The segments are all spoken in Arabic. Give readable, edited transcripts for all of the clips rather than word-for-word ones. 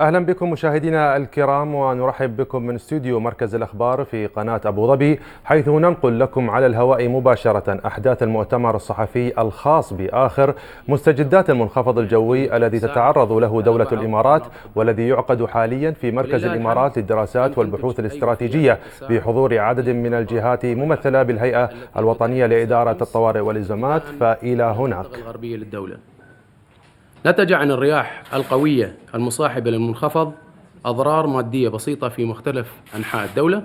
أهلا بكم مشاهدينا الكرام، ونرحب بكم من استوديو مركز الأخبار في قناة أبو ظبي، حيث ننقل لكم على الهواء مباشرة أحداث المؤتمر الصحفي الخاص بآخر مستجدات المنخفض الجوي الذي تتعرض له دولة الإمارات، والذي يعقد حاليا في مركز الإمارات للدراسات والبحوث الاستراتيجية بحضور عدد من الجهات ممثلة بالهيئة الوطنية لإدارة الطوارئ والأزمات. فإلى هناك. نتج عن الرياح القوية المصاحبة للمنخفض أضرار مادية بسيطة في مختلف أنحاء الدولة.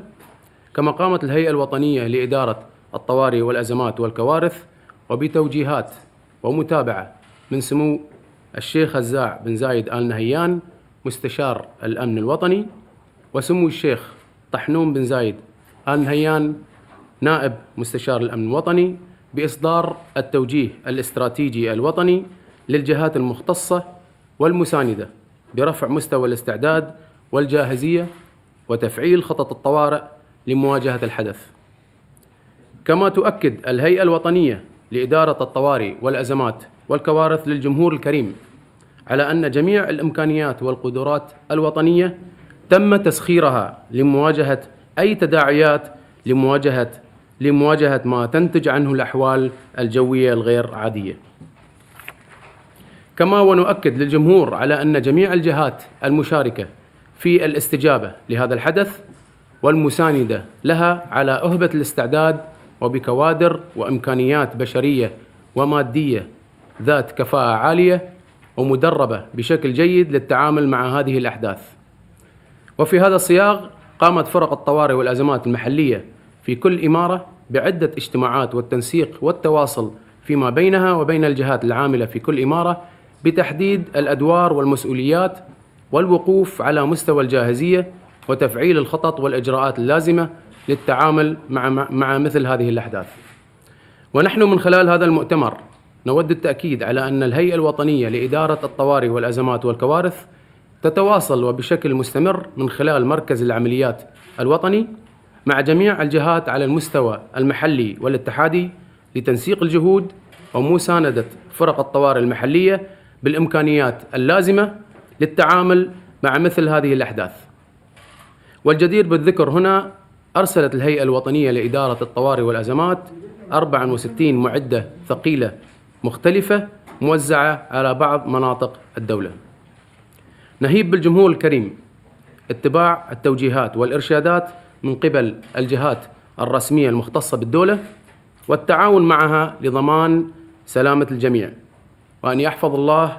كما قامت الهيئة الوطنية لإدارة الطوارئ والأزمات والكوارث وبتوجيهات ومتابعة من سمو الشيخ الزاع بن زايد آل نهيان مستشار الأمن الوطني، وسمو الشيخ طحنون بن زايد آل نهيان نائب مستشار الأمن الوطني، بإصدار التوجيه الاستراتيجي الوطني للجهات المختصة والمساندة برفع مستوى الاستعداد والجاهزية وتفعيل خطط الطوارئ لمواجهة الحدث. كما تؤكد الهيئة الوطنية لإدارة الطوارئ والأزمات والكوارث للجمهور الكريم على أن جميع الإمكانيات والقدرات الوطنية تم تسخيرها لمواجهة أي تداعيات لمواجهة ما تنتج عنه الأحوال الجوية الغير عادية. كما ونؤكد للجمهور على أن جميع الجهات المشاركة في الاستجابة لهذا الحدث والمساندة لها على أهبة الاستعداد وبكوادر وإمكانيات بشرية ومادية ذات كفاءة عالية ومدربة بشكل جيد للتعامل مع هذه الأحداث. وفي هذا السياق قامت فرق الطوارئ والأزمات المحلية في كل إمارة بعدة اجتماعات والتنسيق والتواصل فيما بينها وبين الجهات العاملة في كل إمارة بتحديد الأدوار والمسؤوليات والوقوف على مستوى الجاهزية وتفعيل الخطط والإجراءات اللازمة للتعامل مع مثل هذه الأحداث. ونحن من خلال هذا المؤتمر نود التأكيد على أن الهيئة الوطنية لإدارة الطوارئ والأزمات والكوارث تتواصل وبشكل مستمر من خلال مركز العمليات الوطني مع جميع الجهات على المستوى المحلي والاتحادي لتنسيق الجهود ومساندة فرق الطوارئ المحلية بالإمكانيات اللازمة للتعامل مع مثل هذه الأحداث. والجدير بالذكر هنا أرسلت الهيئة الوطنية لإدارة الطوارئ والأزمات 64 معدة ثقيلة مختلفة موزعة على بعض مناطق الدولة. نهيب بالجمهور الكريم اتباع التوجيهات والإرشادات من قبل الجهات الرسمية المختصة بالدولة والتعاون معها لضمان سلامة الجميع، وأن يحفظ الله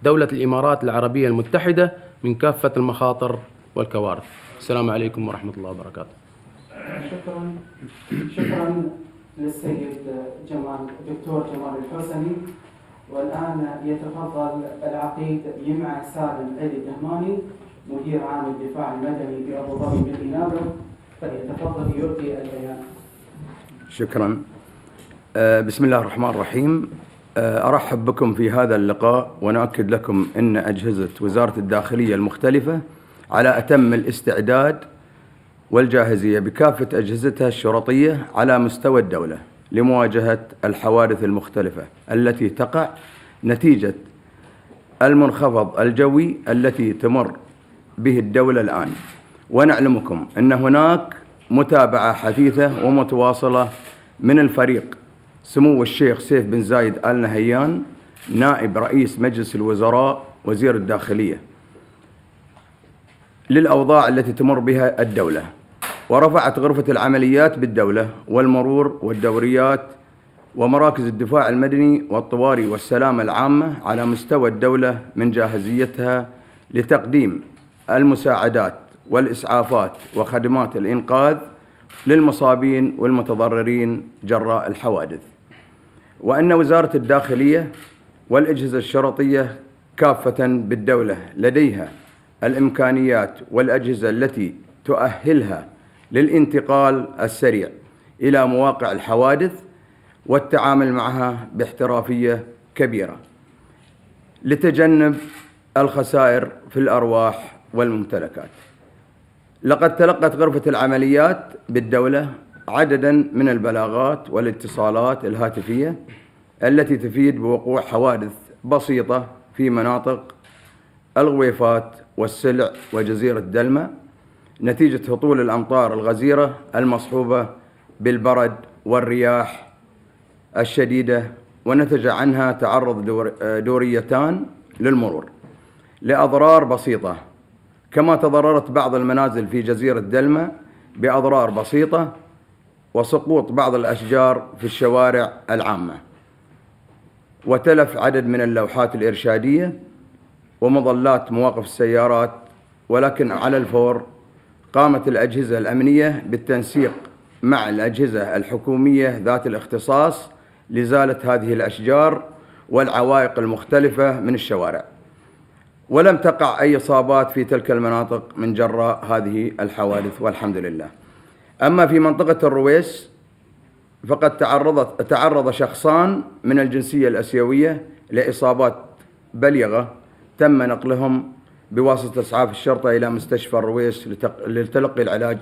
دولة الإمارات العربية المتحدة من كافة المخاطر والكوارث. السلام عليكم ورحمة الله وبركاته. شكرا للسيد دكتور جمال الحسني. والآن يتفضل العقيد يمع سالم علي الدهماني مدير عام الدفاع المدني بأبو ظبي بالإمارات، فليتفضل يلقي البيان. شكرا. بسم الله الرحمن الرحيم. أرحب بكم في هذا اللقاء، ونؤكد لكم أن أجهزة وزارة الداخلية المختلفة على أتم الاستعداد والجاهزية بكافة أجهزتها الشرطية على مستوى الدولة لمواجهة الحوادث المختلفة التي تقع نتيجة المنخفض الجوي التي تمر به الدولة الآن. ونعلمكم أن هناك متابعة حثيثة ومتواصلة من الفريق سمو الشيخ سيف بن زايد آل نهيان نائب رئيس مجلس الوزراء وزير الداخلية للأوضاع التي تمر بها الدولة. ورفعت غرفة العمليات بالدولة والمرور والدوريات ومراكز الدفاع المدني والطوارئ والسلامة العامة على مستوى الدولة من جاهزيتها لتقديم المساعدات والإسعافات وخدمات الإنقاذ للمصابين والمتضررين جراء الحوادث. وأن وزارة الداخلية والأجهزة الشرطية كافة بالدولة لديها الإمكانيات والأجهزة التي تؤهلها للانتقال السريع إلى مواقع الحوادث والتعامل معها باحترافية كبيرة لتجنب الخسائر في الأرواح والممتلكات. لقد تلقت غرفة العمليات بالدولة عددا من البلاغات والاتصالات الهاتفية التي تفيد بوقوع حوادث بسيطة في مناطق الغويفات والسلع وجزيرة دلمة نتيجة هطول الأمطار الغزيرة المصحوبة بالبرد والرياح الشديدة، ونتج عنها تعرض دوريتان للمرور لأضرار بسيطة، كما تضررت بعض المنازل في جزيرة دلمة بأضرار بسيطة وسقوط بعض الأشجار في الشوارع العامة، وتلف عدد من اللوحات الإرشادية ومظلات مواقف السيارات. ولكن على الفور قامت الأجهزة الأمنية بالتنسيق مع الأجهزة الحكومية ذات الاختصاص لإزالة هذه الأشجار والعوائق المختلفة من الشوارع، ولم تقع أي إصابات في تلك المناطق من جراء هذه الحوادث والحمد لله. أما في منطقة الرويس فقد تعرض شخصان من الجنسية الآسيوية لإصابات بليغة، تم نقلهم بواسطة إسعاف الشرطة إلى مستشفى الرويس لتلقي العلاج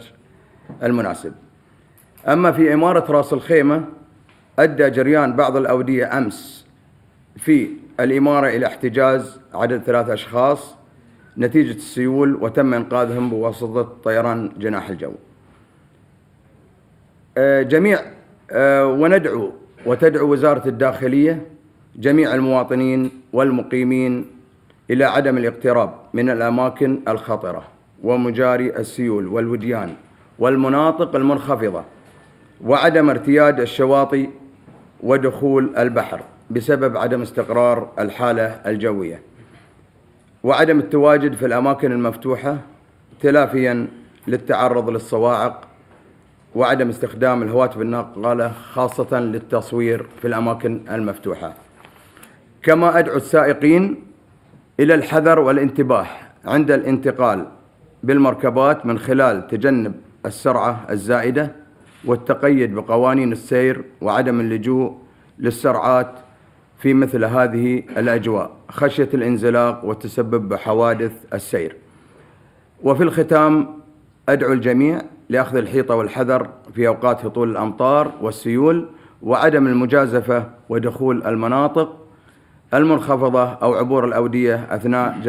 المناسب. أما في إمارة راس الخيمة أدى جريان بعض الأودية أمس في الإمارة إلى احتجاز عدد 3 أشخاص نتيجة السيول، وتم إنقاذهم بواسطة طيران جناح الجو. وتدعو وزارة الداخلية جميع المواطنين والمقيمين إلى عدم الاقتراب من الأماكن الخطرة ومجاري السيول والوديان والمناطق المنخفضة، وعدم ارتياد الشواطئ ودخول البحر بسبب عدم استقرار الحالة الجوية، وعدم التواجد في الأماكن المفتوحة تلافيا للتعرض للصواعق، وعدم استخدام الهواتف الناقلة خاصة للتصوير في الأماكن المفتوحة. كما أدعو السائقين إلى الحذر والانتباه عند الانتقال بالمركبات من خلال تجنب السرعة الزائدة والتقيد بقوانين السير، وعدم اللجوء للسرعات في مثل هذه الأجواء خشية الانزلاق والتسبب بحوادث السير. وفي الختام أدعو الجميع لأخذ الحيطة والحذر في أوقات هطول الأمطار والسيول، وعدم المجازفة ودخول المناطق المنخفضة أو عبور الأودية أثناء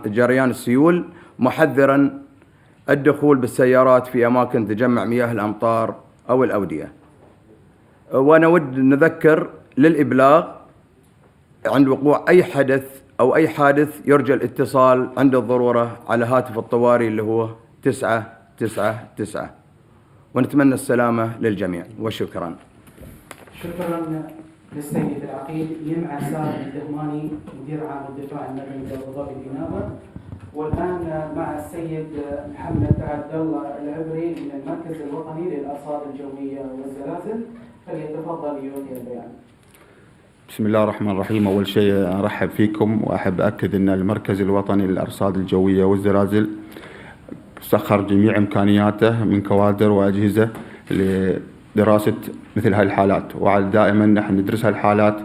جريان السيول، محذرا الدخول بالسيارات في أماكن تجمع مياه الأمطار أو الأودية. ونود نذكر للإبلاغ عند وقوع أي حدث أو أي حادث يرجى الاتصال عند الضرورة على هاتف الطوارئ اللي هو 999، ونتمنى السلامة للجميع وشكرا. شكرا للسيد العقيد يمع سالم الدهماني مدير عام الدفاع المدني لأبو ظبي الإنابة. والآن مع السيد محمد عبد الله العبري من المركز الوطني للأرصاد الجوية والزلازل، فليتفضل يلقي البيان. بسم الله الرحمن الرحيم. أول شيء أرحب فيكم، وأحب أكد أن المركز الوطني للأرصاد الجوية والزلازل سخر جميع إمكانياته من كوادر وأجهزة لدراسة مثل هذه الحالات، وعلى دائما نحن ندرس هذه الحالات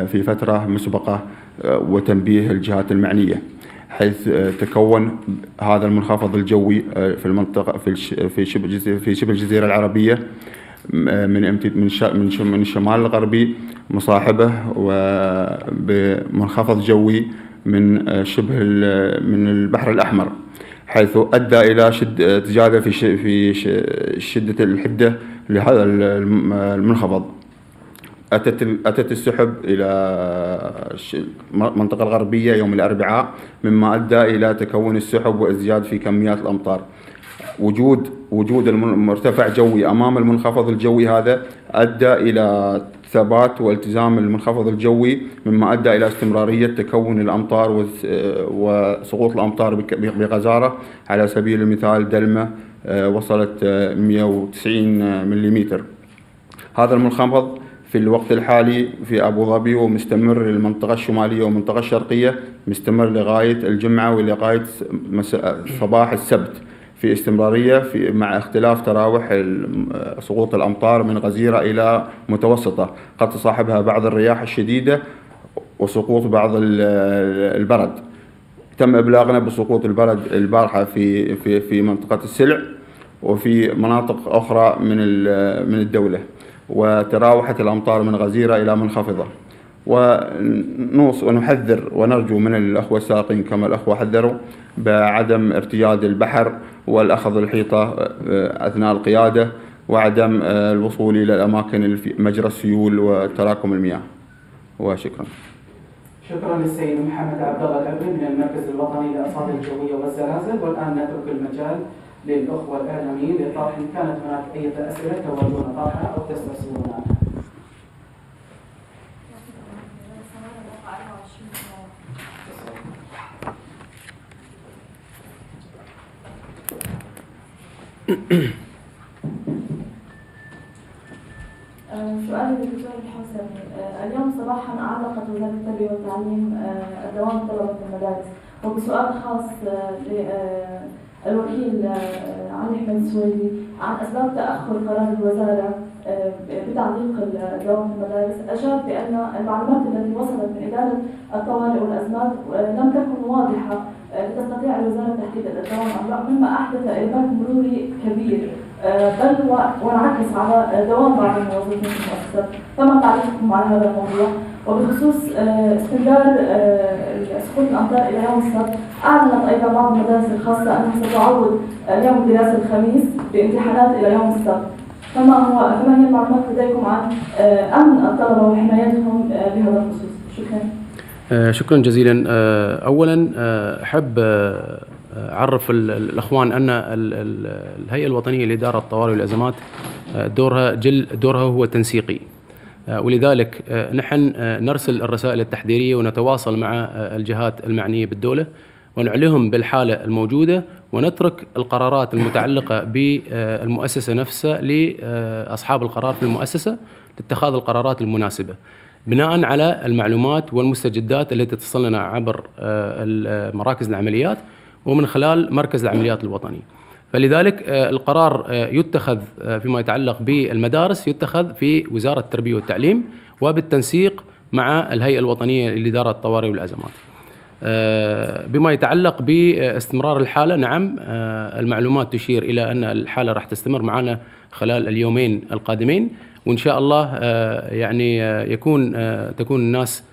في فترة مسبقة وتنبيه الجهات المعنية، حيث تكون هذا المنخفض الجوي في المنطقة في شبه الجزيرة العربية من الشمال الغربي مصاحبه وبمنخفض جوي من من البحر الأحمر، حيث أدى إلى زيادة في شدة الحدة لهذا المنخفض. أتت السحب إلى المنطقة الغربية يوم الأربعاء، مما أدى إلى تكون السحب وازدياد في كميات الأمطار. وجود مرتفع جوي أمام المنخفض الجوي هذا أدى إلى ثبات والتزام المنخفض الجوي، مما أدى إلى استمرارية تكون الأمطار وسقوط الأمطار بغزارة. على سبيل المثال دلمة وصلت 190 ملم. هذا المنخفض في الوقت الحالي في أبو ظبي ومستمر للمنطقة الشمالية والمنطقة الشرقية، مستمر لغاية الجمعة ولغاية صباح السبت في استمرارية مع اختلاف تراوح سقوط الأمطار من غزيرة إلى متوسطة، قد تصاحبها بعض الرياح الشديدة وسقوط بعض البرد. تم إبلاغنا بسقوط البرد البارحة في منطقة السلع وفي مناطق أخرى من الدولة، وتراوحت الأمطار من غزيرة إلى منخفضة. ونحذر ونرجو من الأخوة السائقين كما الأخوة حذروا بعدم ارتياد البحر والأخذ الحيطة أثناء القيادة، وعدم الوصول إلى الأماكن مجرى السيول وتراكم المياه. وشكرا. شكرا للسيد محمد عبد الله العبري من المركز الوطني للأرصاد الجوية والزلازل. والآن نترك المجال للأخوة الإعلاميين لطرح إن كانت هناك أي أسئلة تودون طرحها أو تستفسرون عنها. سؤالي للدكتور الحسن. اليوم صباحا أعلقت وزارة التربية والتعليم دوام طلبة المدارس، وبسؤال خاص للوكيل علي أحمد السويدي عن أسباب تأخر قرار الوزارة بتعليق دوام المدارس، أجاب بأن المعلومات التي وصلت من إدارة الطوارئ والأزمات لم تكن واضحة لتستطيع الوزارة تحديد الدوام أم لا، مما أحدث إرباك مروري كبير بل وانعكس على دوام بعض الموظفين في المؤسسات. فما تعليقكم على هذا الموضوع؟ وبخصوص استمرار سقوط الأمطار إلى يوم السبت، أعلنت أيضا بعض المدارس الخاصة أنها ستعوض اليوم الدراسي الخميس بامتحانات إلى يوم السبت. فما هي المعلومات لديكم عن أمن الطلبة وحمايتهم بهذا الخصوص؟ شكرا. شكرا جزيلا. أولا أحب أعرف الأخوان أن الهيئة الوطنية لإدارة الطوارئ والأزمات دورها هو تنسيقي، ولذلك نحن نرسل الرسائل التحذيرية ونتواصل مع الجهات المعنية بالدولة ونعلمهم بالحالة الموجودة، ونترك القرارات المتعلقة بالمؤسسة نفسها لأصحاب القرار في المؤسسة لاتخاذ القرارات المناسبة بناء على المعلومات والمستجدات التي تصلنا عبر مراكز العمليات ومن خلال مركز العمليات الوطني. فلذلك القرار يتخذ فيما يتعلق بالمدارس يتخذ في وزارة التربية والتعليم وبالتنسيق مع الهيئة الوطنية لإدارة الطوارئ والأزمات. بما يتعلق باستمرار الحالة، نعم، المعلومات تشير إلى أن الحالة راح تستمر معنا خلال اليومين القادمين، وإن شاء الله يعني تكون الناس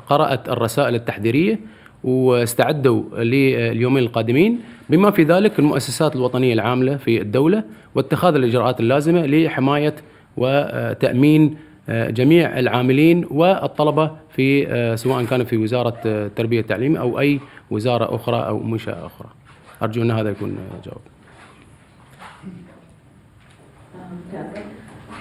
قرأت الرسائل التحذيرية واستعدوا لليومين القادمين، بما في ذلك المؤسسات الوطنية العاملة في الدولة واتخاذ الإجراءات اللازمة لحماية وتأمين جميع العاملين والطلبة في سواء كان في وزارة التربية والتعليم أو أي وزارة أخرى أو منشأة أخرى. أرجو أن هذا يكون جواب.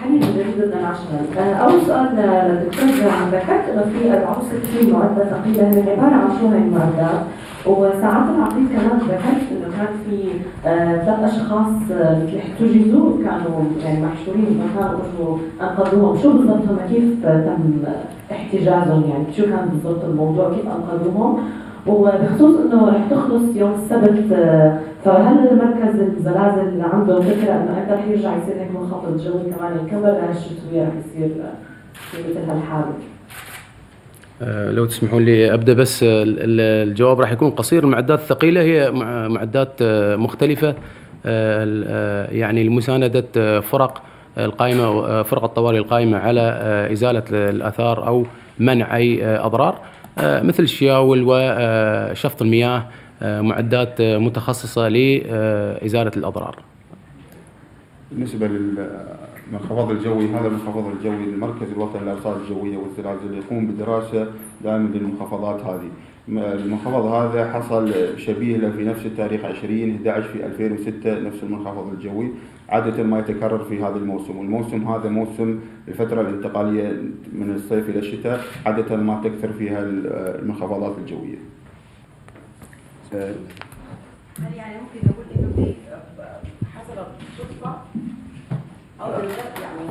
حاليا جديدة 10. أول سؤال للدكتور، عم ذكرت إنه في 64 معدة ثقيلة هي عبارة عن شو هاي المعدات، وساعات العقيد كمان ذكرت إنه كان في 3 أشخاص احتجزوا كانوا يعني محشورين بمكان وإنه أنقذوهم. شو بالضبط هم كيف تم احتجازهم؟ يعني شو كان بالضبط الموضوع كيف أنقذوهم؟ وبخصوص إنه رح تخلص يوم السبت، فهل مركز الزلازل عنده فكرة إنه أكثر رح يرجع يصير هيك منخفض جوي كمان يكمل هالشتوية رح يصير في مثل هالحالة؟ لو تسمحوا لي أبدأ، بس الجواب راح يكون قصير. المعدات الثقيلة هي معدات مختلفة يعني لمساندة فرق الطوارئ القائمة على إزالة الآثار أو منع أي أضرار، مثل الشياول وشفط المياه، معدات متخصصة لإزالة الأضرار. بالنسبة للمنخفض الجوي، هذا المنخفض الجوي المركز الوطني للأرصاد الجوية والزلازل يقوم بدراسة دائما للمنخفضات هذه. المنخفض هذا حصل شبيه له في نفس التاريخ 20/11 في 2006، نفس المنخفض الجوي عادة ما يتكرر في هذا الموسم، والموسم هذا موسم الفترة الانتقالية من الصيف إلى الشتاء، عادة ما تكثر فيها المنخفضات الجوية. يعني ممكن نقول إنه دي حصلت صدفة أو يعني